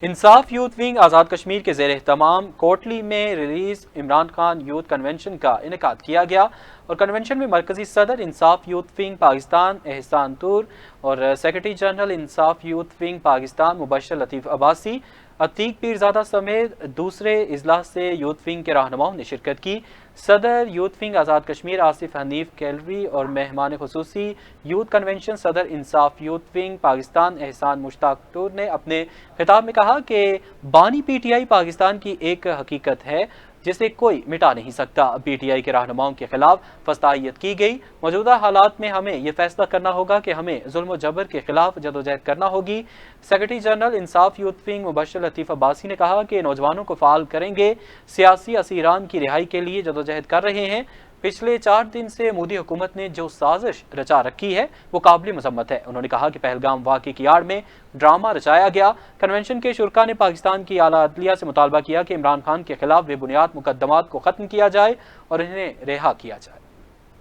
انصاف youth wing Azad Kashmir کے زیر اہتمام کوٹلی میں release Imran Khan youth convention کا انعقاد کیا گیا اور کنونشن میں مرکزی صدر انصاف یوتھ ونگ پاکستان احسان طور اور سیکرٹری جنرل انصاف یوتھ ونگ پاکستان مبشر لطیف عباسی، عتیق پیرزادہ سمیت دوسرے اضلاع سے یوتھ ونگ کے رہنماؤں نے شرکت کی۔ صدر youth wing Azad Kashmir Asif Hanif calorie اور مہمان خصوصی یوتھ کنونشن صدر انصاف یوتھ ونگ پاکستان احسان مشتاق طور نے اپنے خطاب میں کہا کہ بانی پی ٹی آئی پاکستان کی ایک حقیقت ہے جسے کوئی مٹا نہیں سکتا۔ پی ٹی آئی کے رہنماؤں کے خلاف فستائیت کی گئی۔ موجودہ حالات میں ہمیں یہ فیصلہ کرنا ہوگا کہ ہمیں ظلم و جبر کے خلاف جدوجہد کرنا ہوگی۔ سیکرٹری جنرل انصاف یوتھ ونگ مبشر لطیف عباسی نے کہا کہ نوجوانوں کو فعال کریں گے، سیاسی اسیران کی رہائی کے لیے جدوجہد کر رہے ہیں۔ پچھلے 4 دن سے مودی حکومت نے جو سازش رچا رکھی ہے وہ قابل مذمت ہے۔ انہوں نے کہا کہ پہلگام واقعے کی آڑ میں ڈرامہ رچایا گیا۔ کنونشن کے شرکاء نے پاکستان کی اعلیٰ عدلیہ سے مطالبہ کیا کہ عمران خان کے خلاف بے بنیاد مقدمات کو ختم کیا جائے اور انہیں رہا کیا جائے۔